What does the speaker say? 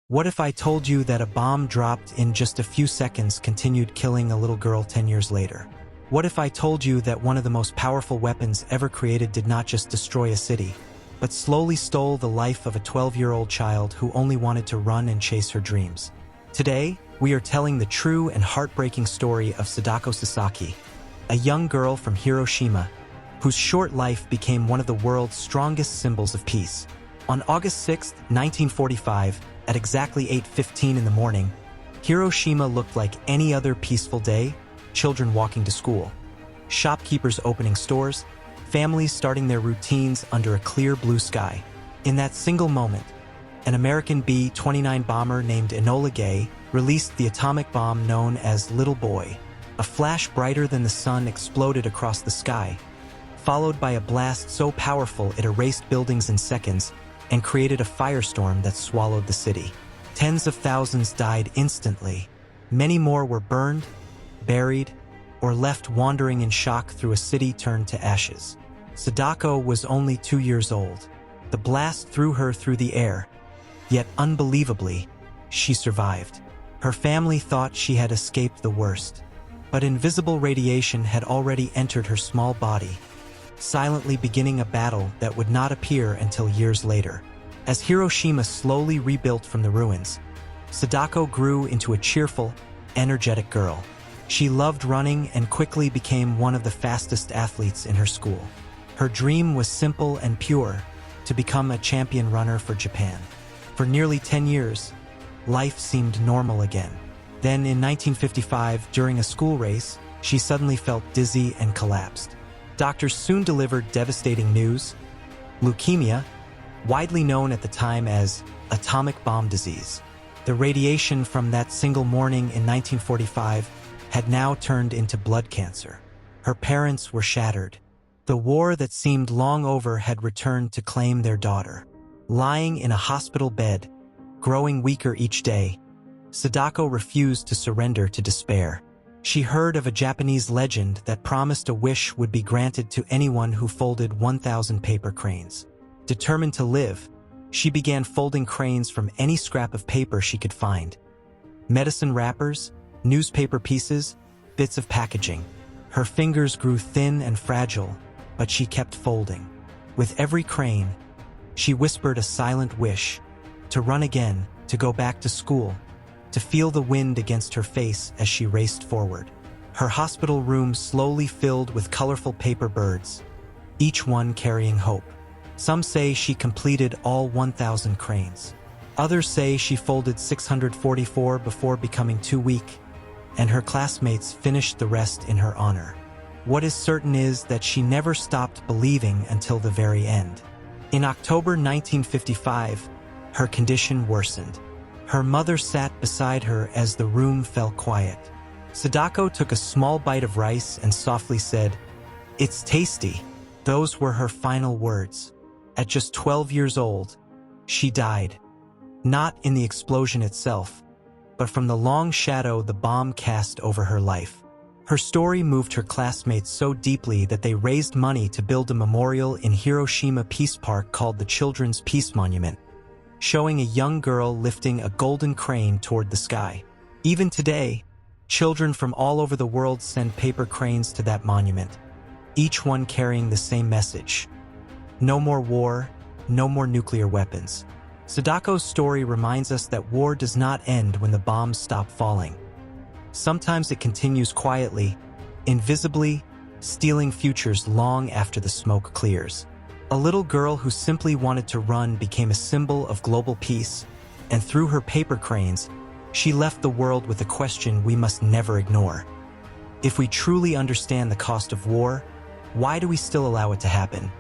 What if I told you that a bomb dropped in just a few seconds continued killing a little girl 10 years later? What if I told you that one of the most powerful weapons ever created did not just destroy a city, but slowly stole the life of a 12-year-old child who only wanted to run and chase her dreams? Today, we are telling the true and heartbreaking story of Sadako Sasaki, a young girl from Hiroshima, whose short life became one of the world's strongest symbols of peace. On August 6, 1945, at exactly 8:15 in the morning, Hiroshima looked like any other peaceful day: children walking to school, shopkeepers opening stores, families starting their routines under a clear blue sky. In that single moment, an American B-29 bomber named Enola Gay released the atomic bomb known as Little Boy. A flash brighter than the sun exploded across the sky, followed by a blast so powerful it erased buildings in seconds and created a firestorm that swallowed the city. Tens of thousands died instantly. Many more were burned, buried, or left wandering in shock through a city turned to ashes. Sadako was only 2 years old. The blast threw her through the air, yet unbelievably, she survived. Her family thought she had escaped the worst, but invisible radiation had already entered her small body, silently beginning a battle that would not appear until years later. As Hiroshima slowly rebuilt from the ruins, Sadako grew into a cheerful, energetic girl. She loved running and quickly became one of the fastest athletes in her school. Her dream was simple and pure: to become a champion runner for Japan. For nearly 10 years, life seemed normal again. Then in 1955, during a school race, she suddenly felt dizzy and collapsed. Doctors soon delivered devastating news: leukemia, widely known at the time as atomic bomb disease. The radiation from that single morning in 1945 had now turned into blood cancer. Her parents were shattered. The war that seemed long over had returned to claim their daughter. Lying in a hospital bed, growing weaker each day, Sadako refused to surrender to despair. She heard of a Japanese legend that promised a wish would be granted to anyone who folded 1,000 paper cranes. Determined to live, she began folding cranes from any scrap of paper she could find. Medicine wrappers, newspaper pieces, bits of packaging. Her fingers grew thin and fragile, but she kept folding. With every crane, she whispered a silent wish: to run again, to go back to school, to feel the wind against her face as she raced forward. Her hospital room slowly filled with colorful paper birds, each one carrying hope. Some say she completed all 1,000 cranes. Others say she folded 644 before becoming too weak, and her classmates finished the rest in her honor. What is certain is that she never stopped believing until the very end. In October 1955, her condition worsened. Her mother sat beside her as the room fell quiet. Sadako took a small bite of rice and softly said, "It's tasty." Those were her final words. At just 12 years old, she died. Not in the explosion itself, but from the long shadow the bomb cast over her life. Her story moved her classmates so deeply that they raised money to build a memorial in Hiroshima Peace Park called the Children's Peace Monument, showing a young girl lifting a golden crane toward the sky. Even today, children from all over the world send paper cranes to that monument, each one carrying the same message: no more war, no more nuclear weapons. Sadako's story reminds us that war does not end when the bombs stop falling. Sometimes it continues quietly, invisibly, stealing futures long after the smoke clears. A little girl who simply wanted to run became a symbol of global peace, and through her paper cranes, she left the world with a question we must never ignore. If we truly understand the cost of war, why do we still allow it to happen?